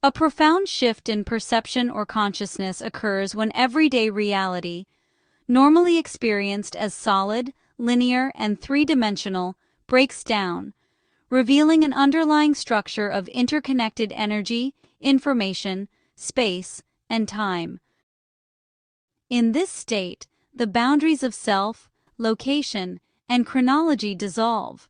A profound shift in perception or consciousness occurs when everyday reality, normally experienced as solid, linear, and three-dimensional, breaks down, revealing an underlying structure of interconnected energy, information, space, and time. In this state, the boundaries of self, location, and chronology dissolve,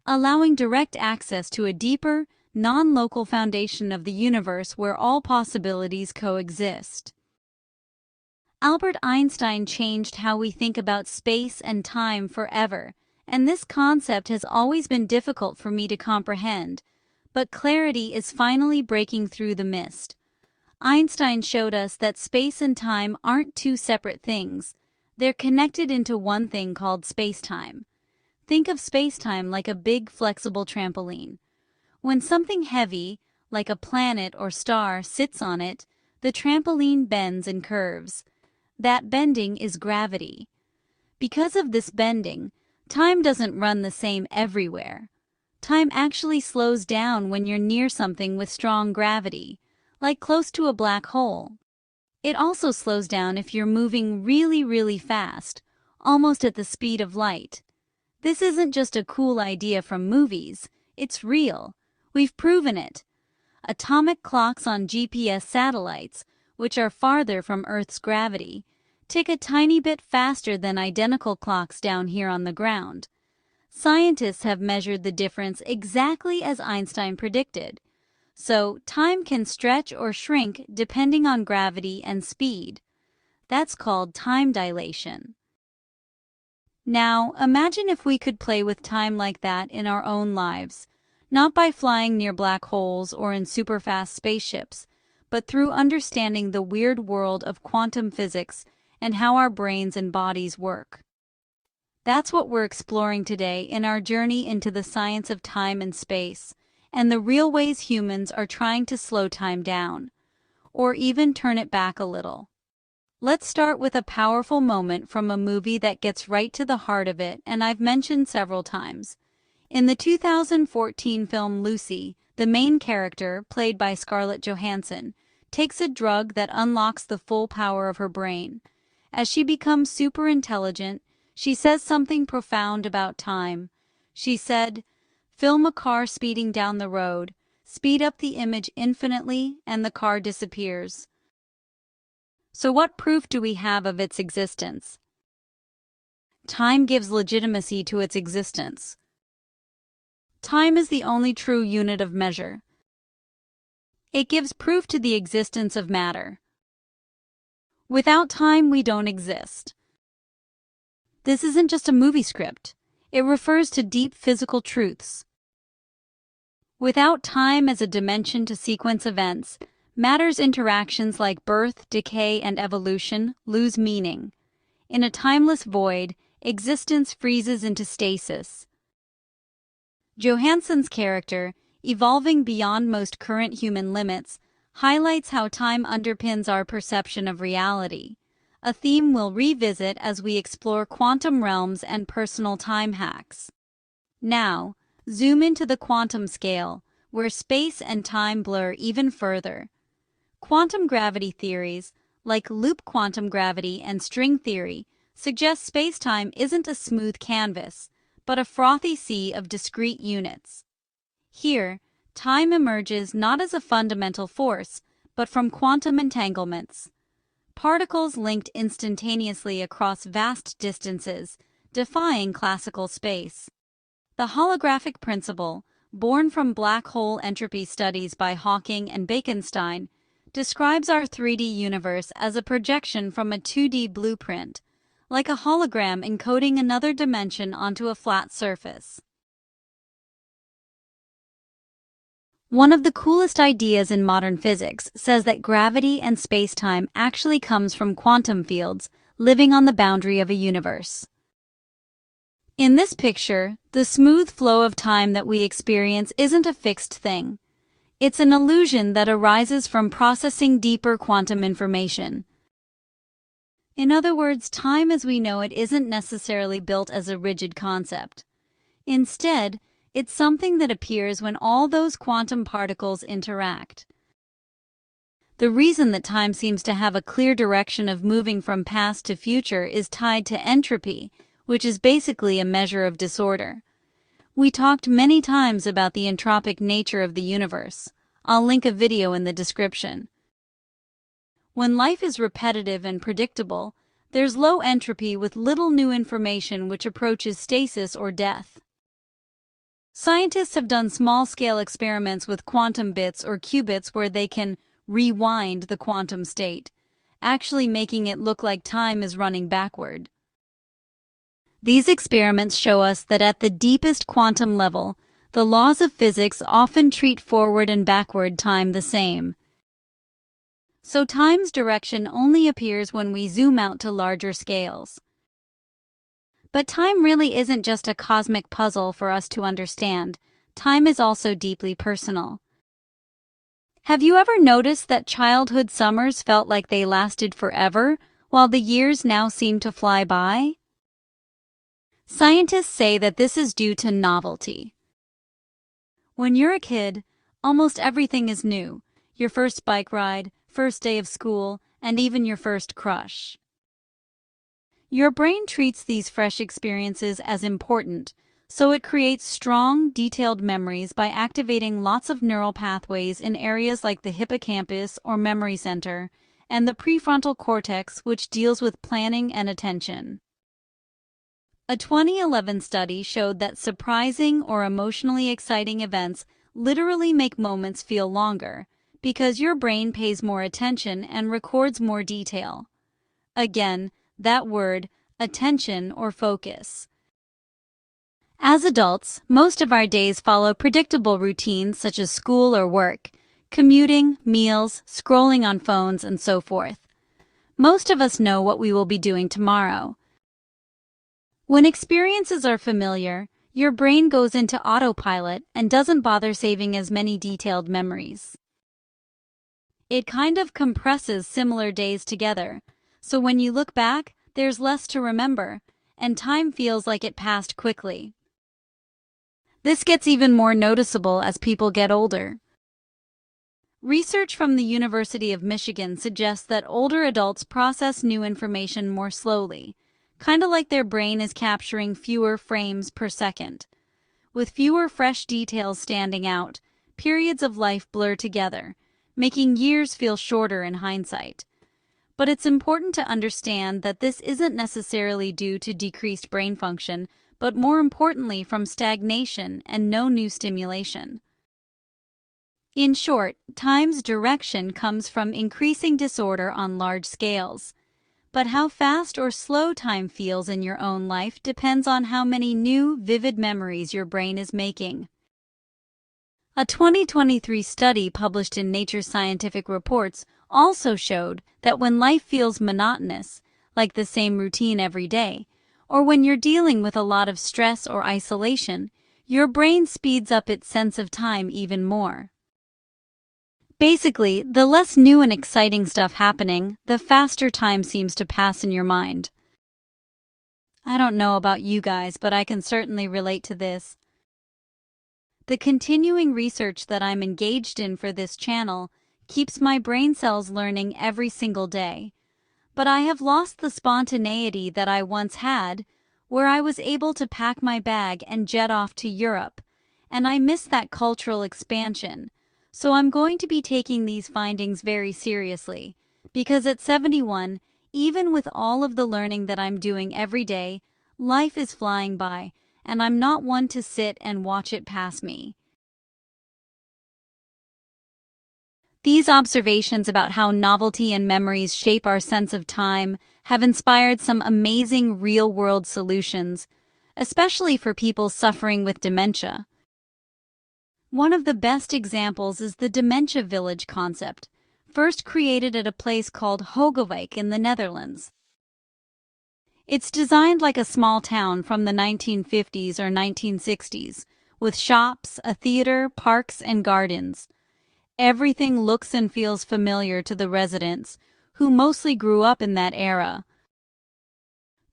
allowing direct access to a deeper, non-local foundation of the universe where all possibilities coexist. Albert Einstein changed how we think about space and time forever, and this concept has always been difficult for me to comprehend, but clarity is finally breaking through the mist. Einstein showed us that space and time aren't two separate things. They're connected into one thing called spacetime. Think of spacetime like a big, flexible trampoline. When something heavy, like a planet or star, sits on it, the trampoline bends and curves. That bending is gravity. Because of this bending, time doesn't run the same everywhere. Time actually slows down when you're near something with strong gravity, like close to a black hole. It also slows down if you're moving really, really fast, almost at the speed of light. This isn't just a cool idea from movies, it's real. We've proven it. Atomic clocks on GPS satellites, which are farther from Earth's gravity, tick a tiny bit faster than identical clocks down here on the ground. Scientists have measured the difference exactly as Einstein predicted. So, time can stretch or shrink depending on gravity and speed. That's called time dilation. Now, imagine if we could play with time like that in our own lives. Not by flying near black holes or in super-fast spaceships, but through understanding the weird world of quantum physics and how our brains and bodies work. That's what we're exploring today in our journey into the science of time and space, and the real ways humans are trying to slow time down, or even turn it back a little. Let's start with a powerful moment from a movie that gets right to the heart of it, and I've mentioned several times. In the 2014 film Lucy, the main character, played by Scarlett Johansson, takes a drug that unlocks the full power of her brain. As she becomes super intelligent, she says something profound about time. She said, "Film a car speeding down the road, speed up the image infinitely, and the car disappears." So what proof do we have of its existence? Time gives legitimacy to its existence. Time is the only true unit of measure. It gives proof to the existence of matter. Without time, we don't exist. This isn't just a movie script. It refers to deep physical truths. Without time as a dimension to sequence events, matter's interactions like birth, decay, and evolution lose meaning. In a timeless void, existence freezes into stasis. Johansson's character, evolving beyond most current human limits, highlights how time underpins our perception of reality, a theme we'll revisit as we explore quantum realms and personal time hacks. Now, zoom into the quantum scale, where space and time blur even further. Quantum gravity theories, like loop quantum gravity and string theory, suggest space-time isn't a smooth canvas, but a frothy sea of discrete units. Here, time emerges not as a fundamental force, but from quantum entanglements. Particles linked instantaneously across vast distances, defying classical space. The holographic principle, born from black hole entropy studies by Hawking and Bekenstein, describes our 3D universe as a projection from a 2D blueprint, like a hologram encoding another dimension onto a flat surface. One of the coolest ideas in modern physics says that gravity and space-time actually comes from quantum fields living on the boundary of a universe. In this picture, the smooth flow of time that we experience isn't a fixed thing. It's an illusion that arises from processing deeper quantum information. In other words, time as we know it isn't necessarily built as a rigid concept. Instead, it's something that appears when all those quantum particles interact. The reason that time seems to have a clear direction of moving from past to future is tied to entropy, which is basically a measure of disorder. We talked many times about the entropic nature of the universe. I'll link a video in the description. When life is repetitive and predictable, there's low entropy with little new information which approaches stasis or death. Scientists have done small-scale experiments with quantum bits or qubits where they can rewind the quantum state, actually making it look like time is running backward. These experiments show us that at the deepest quantum level, the laws of physics often treat forward and backward time the same. So time's direction only appears when we zoom out to larger scales. But time really isn't just a cosmic puzzle for us to understand. Time is also deeply personal. Have you ever noticed that childhood summers felt like they lasted forever, while the years now seem to fly by? Scientists say that this is due to novelty. When you're a kid, almost everything is new. Your first bike ride, first day of school, and even your first crush. Your brain treats these fresh experiences as important, so it creates strong, detailed memories by activating lots of neural pathways in areas like the hippocampus or memory center, and the prefrontal cortex, which deals with planning and attention. A 2011 study showed that surprising or emotionally exciting events literally make moments feel longer, because your brain pays more attention and records more detail. Again, that word, attention or focus. As adults, most of our days follow predictable routines such as school or work, commuting, meals, scrolling on phones, and so forth. Most of us know what we will be doing tomorrow. When experiences are familiar, your brain goes into autopilot and doesn't bother saving as many detailed memories. It kind of compresses similar days together, so when you look back, there's less to remember, and time feels like it passed quickly. This gets even more noticeable as people get older. Research from the University of Michigan suggests that older adults process new information more slowly, kind of like their brain is capturing fewer frames per second. With fewer fresh details standing out, periods of life blur together, making years feel shorter in hindsight. But it's important to understand that this isn't necessarily due to decreased brain function, but more importantly from stagnation and no new stimulation. In short, time's direction comes from increasing disorder on large scales. But how fast or slow time feels in your own life depends on how many new, vivid memories your brain is making. A 2023 study published in Nature Scientific Reports also showed that when life feels monotonous, like the same routine every day, or when you're dealing with a lot of stress or isolation, your brain speeds up its sense of time even more. Basically, the less new and exciting stuff happening, the faster time seems to pass in your mind. I don't know about you guys, but I can certainly relate to this. The continuing research that I'm engaged in for this channel keeps my brain cells learning every single day. But I have lost the spontaneity that I once had, where I was able to pack my bag and jet off to Europe, and I miss that cultural expansion. So I'm going to be taking these findings very seriously, because at 71, even with all of the learning that I'm doing every day, life is flying by, and I'm not one to sit and watch it pass me. These observations about how novelty and memories shape our sense of time have inspired some amazing real-world solutions, especially for people suffering with dementia. One of the best examples is the dementia village concept, first created at a place called Hogewijk in the Netherlands. It's designed like a small town from the 1950s or 1960s, with shops, a theater, parks, and gardens. Everything looks and feels familiar to the residents, who mostly grew up in that era.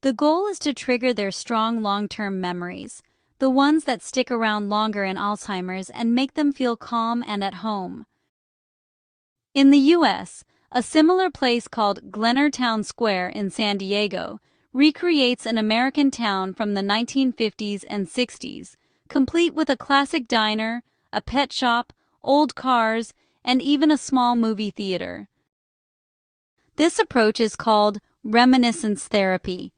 The goal is to trigger their strong long-term memories, the ones that stick around longer in Alzheimer's and make them feel calm and at home. In the U.S., a similar place called Glenner Town Square in San Diego recreates an American town from the 1950s and 60s, complete with a classic diner, a pet shop, old cars, and even a small movie theater. This approach is called reminiscence therapy,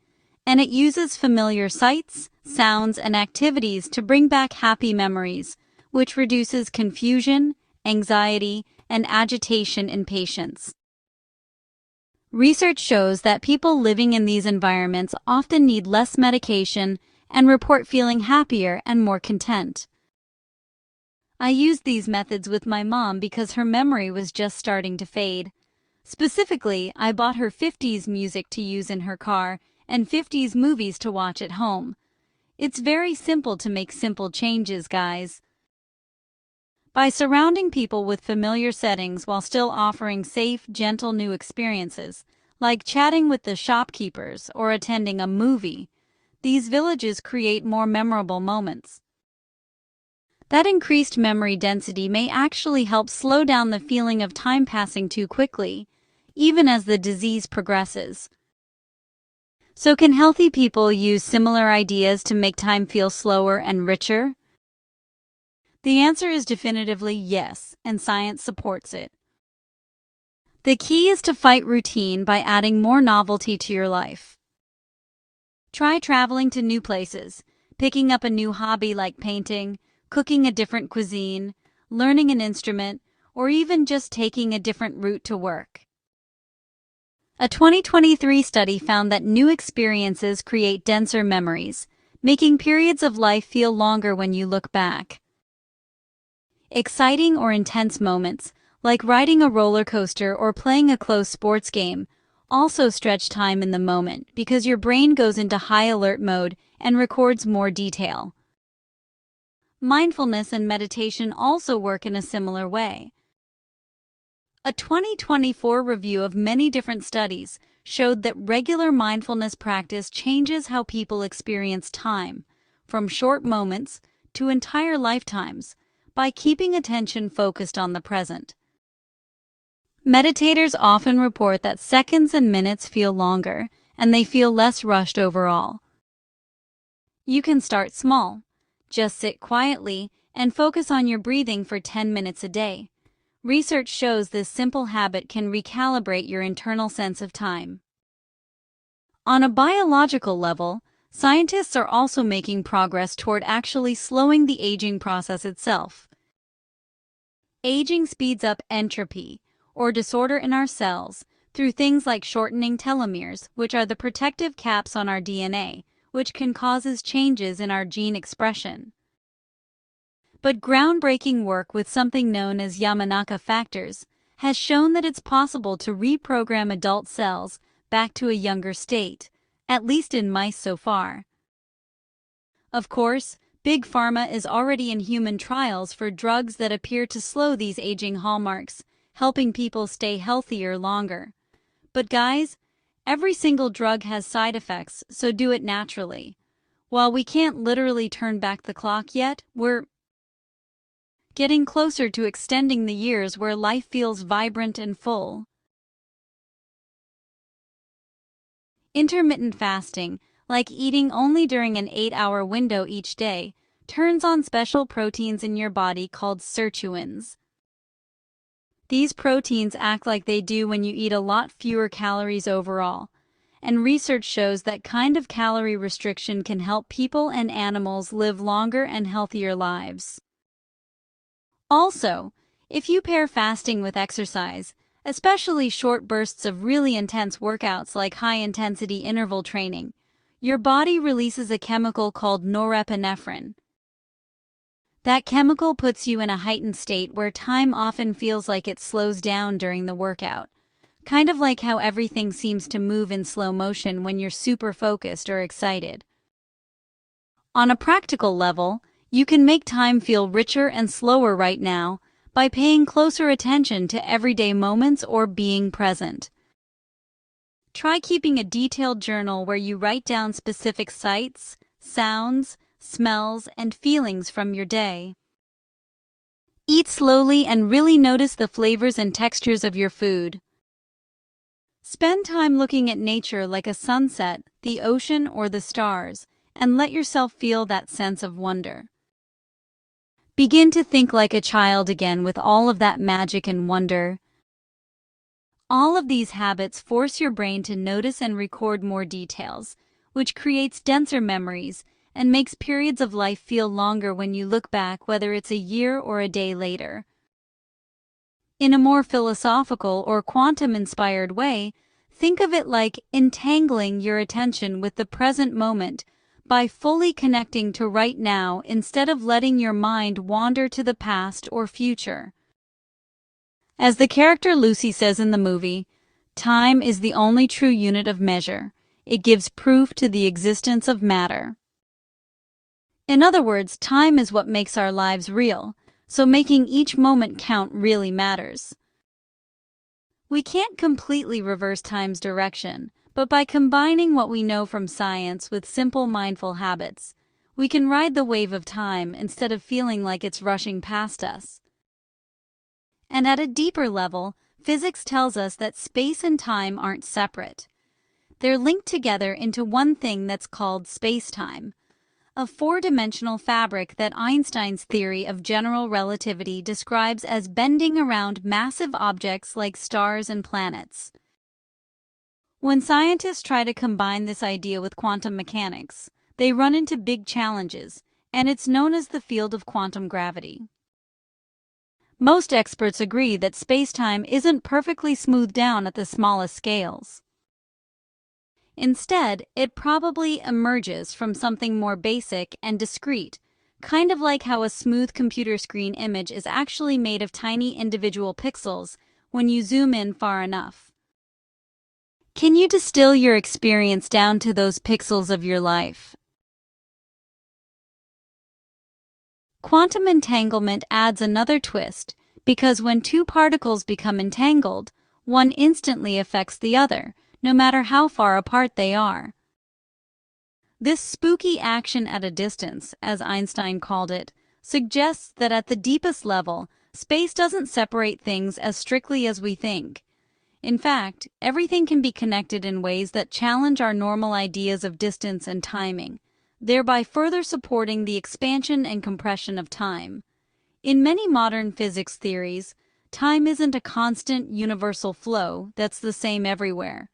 and it uses familiar sights, sounds, and activities to bring back happy memories, which reduces confusion, anxiety, and agitation in patients. Research shows that people living in these environments often need less medication and report feeling happier and more content. I used these methods with my mom because her memory was just starting to fade. Specifically, I bought her 50s music to use in her car and 50s movies to watch at home. It's very simple to make simple changes, guys. By surrounding people with familiar settings while still offering safe, gentle new experiences, like chatting with the shopkeepers or attending a movie, these villages create more memorable moments. That increased memory density may actually help slow down the feeling of time passing too quickly, even as the disease progresses. So can healthy people use similar ideas to make time feel slower and richer? The answer is definitively yes, and science supports it. The key is to fight routine by adding more novelty to your life. Try traveling to new places, picking up a new hobby like painting, cooking a different cuisine, learning an instrument, or even just taking a different route to work. A 2023 study found that new experiences create denser memories, making periods of life feel longer when you look back. Exciting or intense moments, like riding a roller coaster or playing a close sports game, also stretch time in the moment because your brain goes into high alert mode and records more detail. Mindfulness and meditation also work in a similar way. A 2024 review of many different studies showed that regular mindfulness practice changes how people experience time, from short moments to entire lifetimes, by keeping attention focused on the present. Meditators often report that seconds and minutes feel longer, and they feel less rushed overall. You can start small. Just sit quietly and focus on your breathing for 10 minutes a day. Research shows this simple habit can recalibrate your internal sense of time. On a biological level, scientists are also making progress toward actually slowing the aging process itself. Aging speeds up entropy, or disorder in our cells, through things like shortening telomeres, which are the protective caps on our DNA, which can cause changes in our gene expression. But groundbreaking work with something known as Yamanaka factors has shown that it's possible to reprogram adult cells back to a younger state, at least in mice so far. Of course, Big Pharma is already in human trials for drugs that appear to slow these aging hallmarks, helping people stay healthier longer. But guys, every single drug has side effects, so do it naturally. While we can't literally turn back the clock yet, we're getting closer to extending the years where life feels vibrant and full. Intermittent fasting, like eating only during an 8-hour window each day, turns on special proteins in your body called sirtuins. These proteins act like they do when you eat a lot fewer calories overall, and research shows that kind of calorie restriction can help people and animals live longer and healthier lives. Also, if you pair fasting with exercise, especially short bursts of really intense workouts like high-intensity interval training, your body releases a chemical called norepinephrine. That chemical puts you in a heightened state where time often feels like it slows down during the workout, kind of like how everything seems to move in slow motion when you're super focused or excited. On a practical level, you can make time feel richer and slower right now by paying closer attention to everyday moments or being present. Try keeping a detailed journal where you write down specific sights, sounds, smells, and feelings from your day. Eat slowly and really notice the flavors and textures of your food. Spend time looking at nature like a sunset, the ocean, or the stars, and let yourself feel that sense of wonder. Begin to think like a child again with all of that magic and wonder. All of these habits force your brain to notice and record more details, which creates denser memories and makes periods of life feel longer when you look back, whether it's a year or a day later. In a more philosophical or quantum-inspired way, think of it like entangling your attention with the present moment by fully connecting to right now instead of letting your mind wander to the past or future. As the character Lucy says in the movie, time is the only true unit of measure. It gives proof to the existence of matter. In other words, time is what makes our lives real, so making each moment count really matters. We can't completely reverse time's direction, but by combining what we know from science with simple mindful habits, we can ride the wave of time instead of feeling like it's rushing past us. And at a deeper level, physics tells us that space and time aren't separate. They're linked together into one thing that's called spacetime, a four-dimensional fabric that Einstein's theory of general relativity describes as bending around massive objects like stars and planets. When scientists try to combine this idea with quantum mechanics, they run into big challenges, and it's known as the field of quantum gravity. Most experts agree that spacetime isn't perfectly smoothed down at the smallest scales. Instead, it probably emerges from something more basic and discrete, kind of like how a smooth computer screen image is actually made of tiny individual pixels when you zoom in far enough. Can you distill your experience down to those pixels of your life? Quantum entanglement adds another twist, because when two particles become entangled, one instantly affects the other, no matter how far apart they are. This spooky action at a distance, as Einstein called it, suggests that at the deepest level, space doesn't separate things as strictly as we think. In fact, everything can be connected in ways that challenge our normal ideas of distance and timing, thereby further supporting the expansion and compression of time. In many modern physics theories, time isn't a constant, universal flow that's the same everywhere.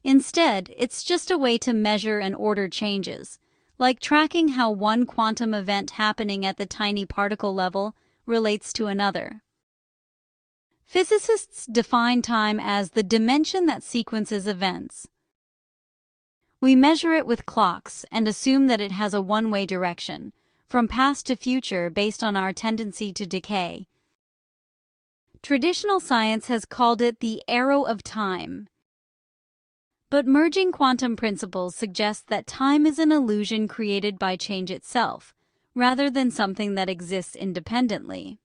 Instead, it's just a way to measure and order changes, like tracking how one quantum event happening at the tiny particle level relates to another. Physicists define time as the dimension that sequences events. We measure it with clocks and assume that it has a one-way direction, from past to future based on our tendency to decay. Traditional science has called it the arrow of time. But merging quantum principles suggests that time is an illusion created by change itself, rather than something that exists independently.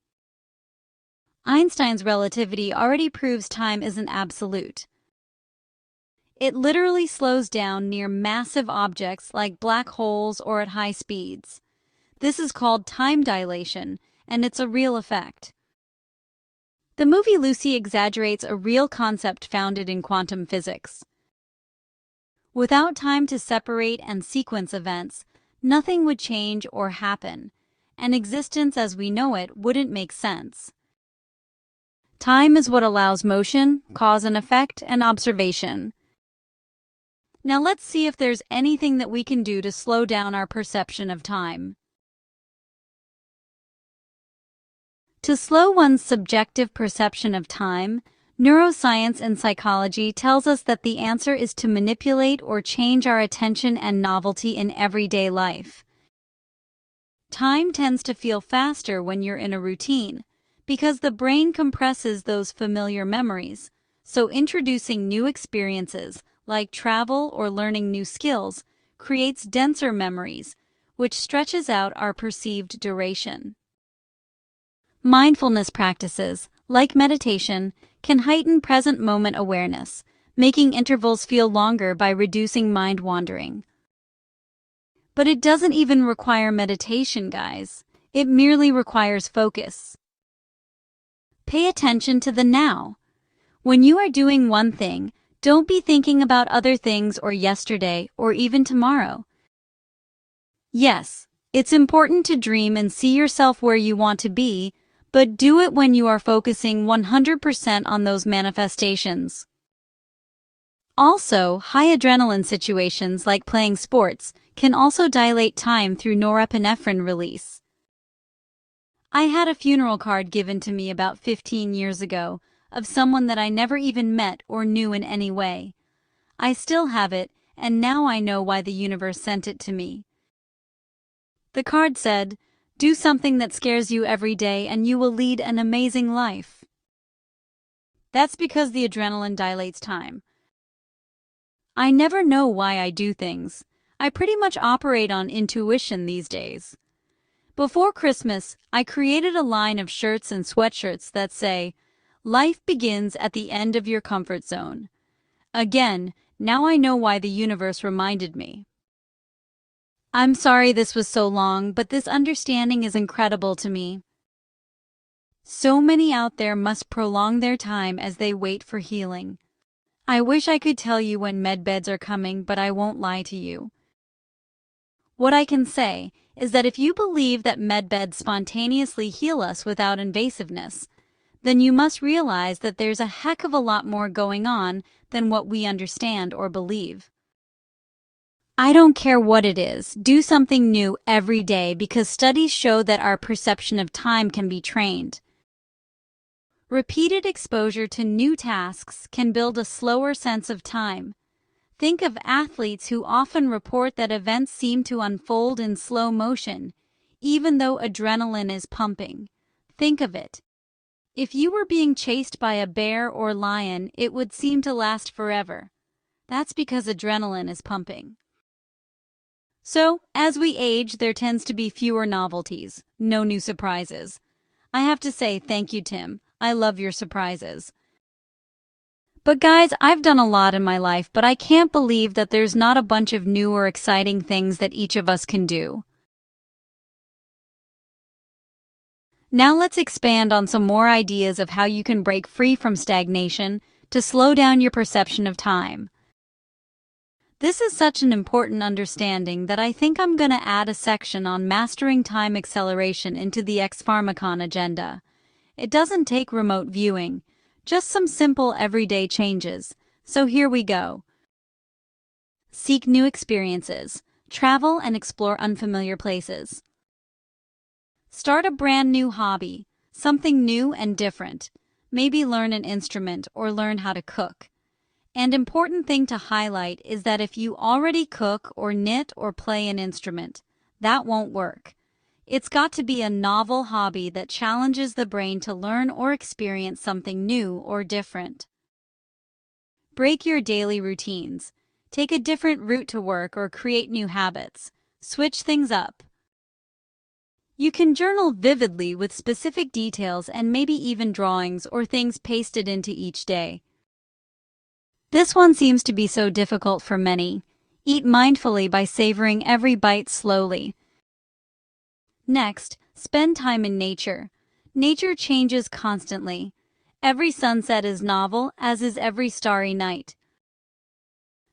Einstein's relativity already proves time isn't absolute. It literally slows down near massive objects like black holes or at high speeds. This is called time dilation, and it's a real effect. The movie Lucy exaggerates a real concept founded in quantum physics. Without time to separate and sequence events, nothing would change or happen, and existence as we know it wouldn't make sense. Time is what allows motion, cause and effect, and observation. Now let's see if there's anything that we can do to slow down our perception of time. To slow one's subjective perception of time, neuroscience and psychology tells us that the answer is to manipulate or change our attention and novelty in everyday life. Time tends to feel faster when you're in a routine, because the brain compresses those familiar memories, so introducing new experiences, like travel or learning new skills, creates denser memories, which stretches out our perceived duration. Mindfulness practices, like meditation, can heighten present moment awareness, making intervals feel longer by reducing mind wandering. But it doesn't even require meditation, guys. It merely requires focus. Pay attention to the now. When you are doing one thing, don't be thinking about other things or yesterday or even tomorrow. Yes, it's important to dream and see yourself where you want to be, but do it when you are focusing 100% on those manifestations. Also, high adrenaline situations like playing sports can also dilate time through norepinephrine release. I had a funeral card given to me about 15 years ago of someone that I never even met or knew in any way. I still have it, and now I know why the universe sent it to me. The card said, "Do something that scares you every day and you will lead an amazing life." That's because the adrenaline dilates time. I never know why I do things. I pretty much operate on intuition these days. Before Christmas, I created a line of shirts and sweatshirts that say, "Life begins at the end of your comfort zone." Again, now I know why the universe reminded me. I'm sorry this was so long, but this understanding is incredible to me. So many out there must prolong their time as they wait for healing. I wish I could tell you when medbeds are coming, but I won't lie to you. What I can say is that if you believe that medbeds spontaneously heal us without invasiveness, then you must realize that there's a heck of a lot more going on than what we understand or believe. I don't care what it is, do something new every day because studies show that our perception of time can be trained. Repeated exposure to new tasks can build a slower sense of time. Think of athletes who often report that events seem to unfold in slow motion, even though adrenaline is pumping. Think of it. If you were being chased by a bear or lion, it would seem to last forever. That's because adrenaline is pumping. So, as we age, there tends to be fewer novelties, no new surprises. I have to say thank you, Tim. I love your surprises. But guys, I've done a lot in my life, but I can't believe that there's not a bunch of new or exciting things that each of us can do. Now let's expand on some more ideas of how you can break free from stagnation to slow down your perception of time. This is such an important understanding that I think I'm going to add a section on mastering time acceleration into the X-Pharmacon agenda. It doesn't take remote viewing, just some simple everyday changes. So here we go. Seek new experiences. Travel and explore unfamiliar places. Start a brand new hobby, something new and different. Maybe learn an instrument or learn how to cook. And important thing to highlight is that if you already cook or knit or play an instrument, that won't work. It's got to be a novel hobby that challenges the brain to learn or experience something new or different. Break your daily routines. Take a different route to work or create new habits. Switch things up. You can journal vividly with specific details and maybe even drawings or things pasted into each day. This one seems to be so difficult for many. Eat mindfully by savoring every bite slowly. Next, spend time in nature. Nature changes constantly. Every sunset is novel, as is every starry night.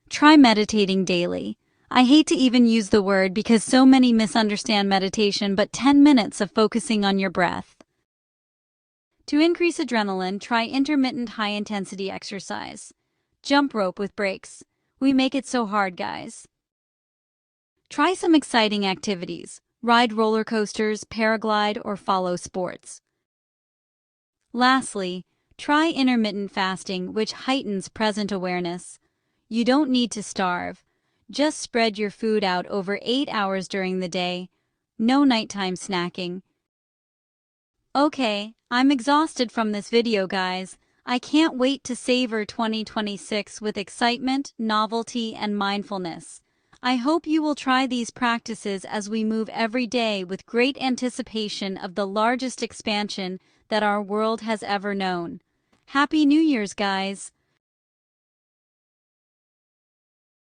Try meditating daily. I hate to even use the word because so many misunderstand meditation, but 10 minutes of focusing on your breath. To increase adrenaline, try intermittent high-intensity exercise. Jump rope with breaks. We make it so hard, guys. Try some exciting activities. Ride roller coasters, paraglide, or follow sports. Lastly, try intermittent fasting, which heightens present awareness. You don't need to starve. Just spread your food out over 8 hours during the day. No nighttime snacking. Okay, I'm exhausted from this video, guys. I can't wait to savor 2026 with excitement, novelty, and mindfulness. I hope you will try these practices as we move every day with great anticipation of the largest expansion that our world has ever known. Happy New Year's, guys!